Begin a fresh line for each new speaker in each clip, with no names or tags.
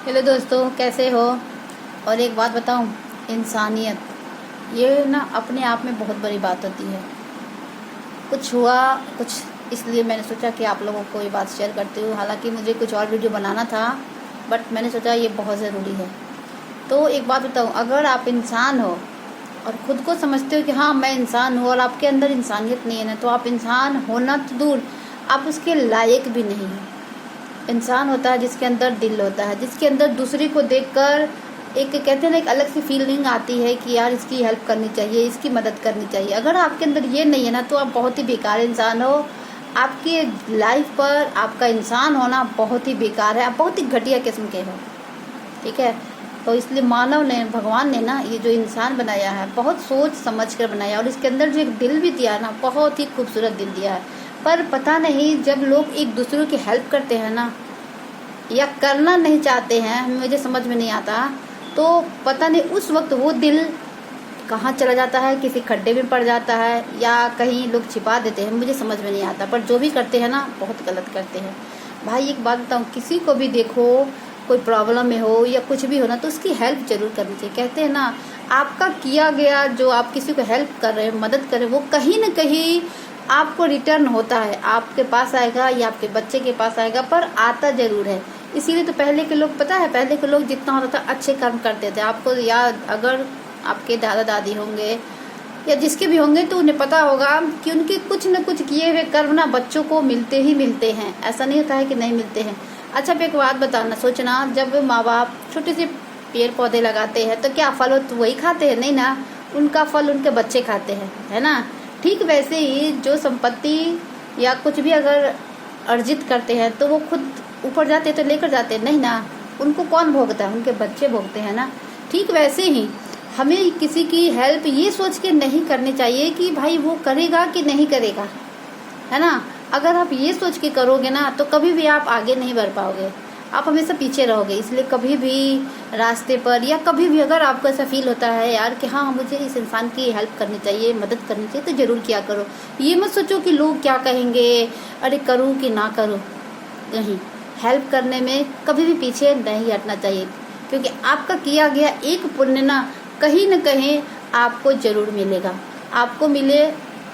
Hello दोस्तों, कैसे हो। और एक बात बताऊं, इंसानियत ये ना अपने आप में बहुत बड़ी बात होती है। कुछ हुआ कुछ, इसलिए मैंने सोचा कि आप लोगों को ये बात शेयर करती हूँ। हालांकि मुझे कुछ और वीडियो बनाना था, बट मैंने सोचा ये बहुत ज़रूरी है। तो एक बात बताऊँ, अगर आप इंसान हो और ख़ुद को समझते हो कि हाँ मैं इंसान हूँ, और आपके अंदर इंसानियत नहीं है ना, तो आप इंसान होना तो दूर, आप उसके लायक भी नहीं हैं। इंसान होता है जिसके अंदर दिल होता है, जिसके अंदर दूसरे को देखकर एक कहते हैं ना, एक अलग सी फीलिंग आती है कि यार इसकी हेल्प करनी चाहिए, इसकी मदद करनी चाहिए। अगर आपके अंदर ये नहीं है ना, तो आप बहुत ही बेकार इंसान हो। आपके लाइफ पर आपका इंसान होना बहुत ही बेकार है, आप बहुत ही घटिया किस्म के हो। ठीक है, तो इसलिए मानव ने, भगवान ने ना ये जो इंसान बनाया है बहुत सोच समझ कर बनाया, और इसके अंदर जो एक दिल भी दिया है ना, बहुत ही खूबसूरत दिल दिया है। पर पता नहीं, जब लोग एक दूसरे की हेल्प करते हैं ना, या करना नहीं चाहते हैं, मुझे समझ में नहीं आता, तो पता नहीं उस वक्त वो दिल कहाँ चला जाता है, किसी खड्डे में पड़ जाता है, या कहीं लोग छिपा देते हैं, मुझे समझ में नहीं आता। पर जो भी करते हैं ना, बहुत गलत करते हैं। भाई एक बात बताऊँ, किसी को भी देखो, कोई प्रॉब्लम में हो या कुछ भी हो ना, तो उसकी हेल्प जरूर करनी चाहिए। कहते हैं ना, आपका किया गया, जो आप किसी को हेल्प कर रहे हैं, मदद कर रहे हैं, वो कहीं ना कहीं आपको रिटर्न होता है, आपके पास आएगा या आपके बच्चे के पास आएगा, पर आता जरूर है। इसीलिए तो पहले के लोग, पता है पहले के लोग जितना होता था अच्छे कर्म करते थे। आपको याद, अगर आपके दादा दादी होंगे या जिसके भी होंगे, तो उन्हें पता होगा कि उनके कुछ न कुछ किए हुए कर्म ना बच्चों को मिलते ही मिलते हैं। ऐसा नहीं होता है कि नहीं मिलते हैं। अच्छा, अब एक बात बताना, सोचना, जब माँ बाप छोटे से पेड़ पौधे लगाते हैं, तो क्या फल तो वही खाते हैं? नहीं ना, उनका फल उनके बच्चे खाते हैं, है ना। ठीक वैसे ही जो संपत्ति या कुछ भी अगर अर्जित करते हैं, तो वो खुद ऊपर जाते तो लेकर जाते नहीं ना, उनको कौन भोगता है? उनके बच्चे भोगते हैं ना। ठीक वैसे ही हमें किसी की हेल्प ये सोच के नहीं करनी चाहिए कि भाई वो करेगा कि नहीं करेगा, है ना। अगर आप ये सोच के करोगे ना, तो कभी भी आप आगे नहीं बढ़ पाओगे, आप हमेशा पीछे रहोगे। इसलिए कभी भी रास्ते पर या कभी भी अगर आपको ऐसा फील होता है यार कि हाँ मुझे इस इंसान की हेल्प करनी चाहिए, मदद करनी चाहिए, तो ज़रूर किया करो। ये मत सोचो कि लोग क्या कहेंगे, अरे करूँ कि ना करूँ। नहीं, हेल्प करने में कभी भी पीछे नहीं हटना चाहिए, क्योंकि आपका किया गया एक पुण्य ना कहीं आपको ज़रूर मिलेगा। आपको मिले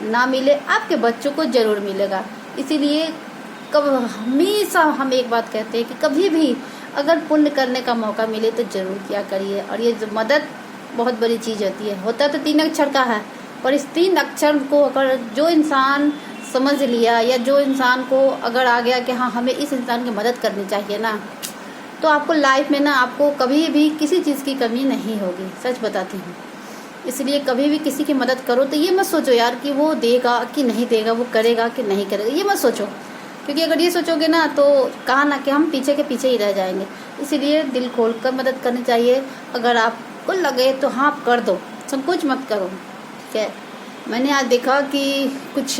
ना मिले, आपके बच्चों को ज़रूर मिलेगा। इसीलिए हमेशा हम एक बात कहते हैं कि कभी भी अगर पुण्य करने का मौका मिले तो ज़रूर किया करिए। और ये जो मदद बहुत बड़ी चीज़ होती है। होता तो 3 अक्षर का है, पर इस 3 अक्षर को अगर जो इंसान समझ लिया, या जो इंसान को अगर आ गया कि हाँ हमें इस इंसान की मदद करनी चाहिए ना, तो आपको लाइफ में ना, आपको कभी भी किसी चीज़ की कमी नहीं होगी। सच बताती हूँ। इसलिए कभी भी किसी की मदद करो तो ये मत सोचो यार कि वो देगा कि नहीं देगा, वो करेगा कि नहीं करेगा, ये मत सोचो। क्योंकि अगर ये सोचोगे ना, तो कहा ना कि हम पीछे के पीछे ही रह जाएंगे। इसीलिए दिल खोल कर मदद करनी चाहिए। अगर आपको लगे तो हाँ आप कर दो, संकोच मत करो। ठीक है, मैंने आज देखा कि कुछ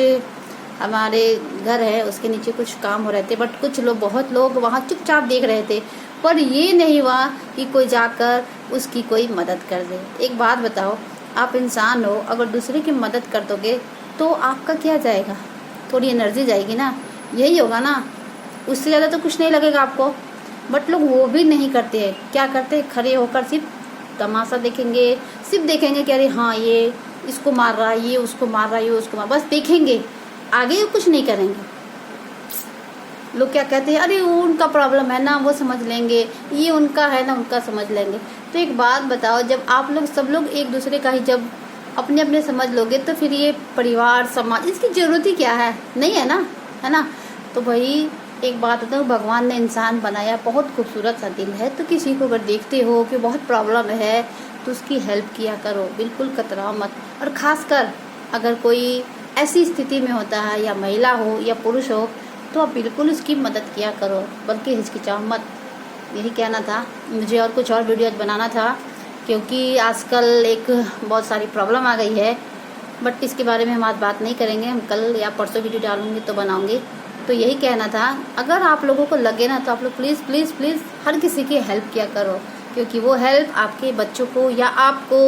हमारे घर है, उसके नीचे कुछ काम हो रहे थे, बट कुछ लोग, बहुत लोग वहाँ चुपचाप देख रहे थे, पर ये नहीं हुआ कि कोई जाकर उसकी कोई मदद कर दे। एक बात बताओ, आप इंसान हो, अगर दूसरे की मदद कर दोगे तो आपका क्या जाएगा? थोड़ी एनर्जी जाएगी ना, यही होगा ना, उससे ज़्यादा तो कुछ नहीं लगेगा आपको। बट लोग वो भी नहीं करते हैं। क्या करते हैं? खड़े होकर सिर्फ तमाशा देखेंगे, सिर्फ देखेंगे कि अरे हाँ ये इसको मार रहा है, ये उसको मार रहा है, ये उसको मार, बस देखेंगे, आगे कुछ नहीं करेंगे। लोग क्या कहते हैं, अरे वो उनका प्रॉब्लम है ना, वो समझ लेंगे, ये उनका है ना, उनका समझ लेंगे। तो एक बात बताओ, जब आप लोग सब लोग एक दूसरे का ही जब अपने अपने समझ लोगे, तो फिर ये परिवार समाज, इसकी ज़रूरत ही क्या है? नहीं है ना, है ना। तो भाई एक बात बताऊँ, भगवान ने इंसान बनाया, बहुत खूबसूरत सा दिल है। तो किसी को अगर देखते हो कि बहुत प्रॉब्लम है, तो उसकी हेल्प किया करो, बिल्कुल कतराओ मत। और ख़ासकर अगर कोई ऐसी स्थिति में होता है, या महिला हो या पुरुष हो, तो आप बिल्कुल उसकी मदद किया करो, बल्कि हिचकिचाओ मत। यही कहना था मुझे, और कुछ और वीडियोज बनाना था, क्योंकि आजकल एक बहुत सारी प्रॉब्लम आ गई है। बट इसके बारे में हम आज बात नहीं करेंगे, हम कल या परसों वीडियो डालूंगी तो बनाऊंगी। तो यही कहना था, अगर आप लोगों को लगे ना, तो आप लोग प्लीज़ प्लीज़ प्लीज़ हर किसी की हेल्प किया करो, क्योंकि वो हेल्प आपके बच्चों को या आपको,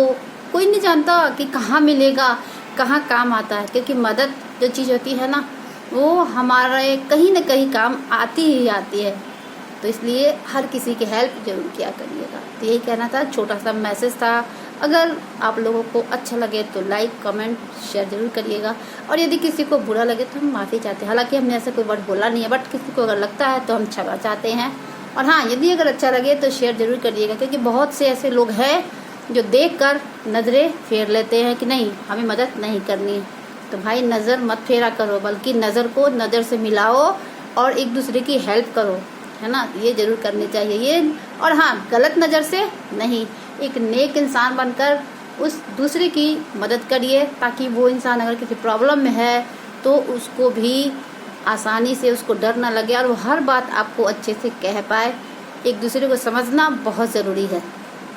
कोई नहीं जानता कि कहाँ मिलेगा, कहाँ काम आता है। क्योंकि मदद जो चीज़ होती है ना, वो हमारे कहीं ना कहीं काम आती ही आती है। तो इसलिए हर किसी की हेल्प जरूर किया करिएगा। तो यही कहना था, छोटा सा मैसेज था। अगर आप लोगों को अच्छा लगे तो लाइक कमेंट शेयर जरूर करिएगा, और यदि किसी को बुरा लगे तो हम माफ़ी चाहते हैं। हालांकि हमने ऐसा कोई वर्ड बोला नहीं है, बट किसी को अगर लगता है तो हम क्षमा चाहते हैं। और हाँ, यदि अगर अच्छा लगे तो शेयर जरूर करिएगा, क्योंकि बहुत से ऐसे लोग हैं जो देखकर नज़रें फेर लेते हैं कि नहीं, हमें मदद नहीं करनी है। तो भाई नज़र मत फेरा करो, बल्कि नज़र को नज़र से मिलाओ और एक दूसरे की हेल्प करो, है ना। ये जरूर करनी चाहिए ये। और हाँ, गलत नज़र से नहीं, एक नेक इंसान बनकर उस दूसरे की मदद करिए, ताकि वो इंसान अगर किसी प्रॉब्लम में है तो उसको भी आसानी से, उसको डर ना लगे और वो हर बात आपको अच्छे से कह पाए। एक दूसरे को समझना बहुत ज़रूरी है।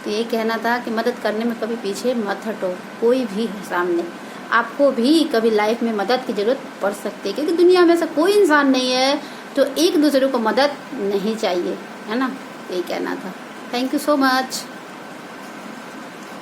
तो ये कहना था कि मदद करने में कभी पीछे मत हटो। कोई भी है सामने, आपको भी कभी लाइफ में मदद की ज़रूरत पड़ सकती है, क्योंकि दुनिया में ऐसा कोई इंसान नहीं है तो एक दूसरे को मदद नहीं चाहिए, है ना। यही कहना था। Thank you so much.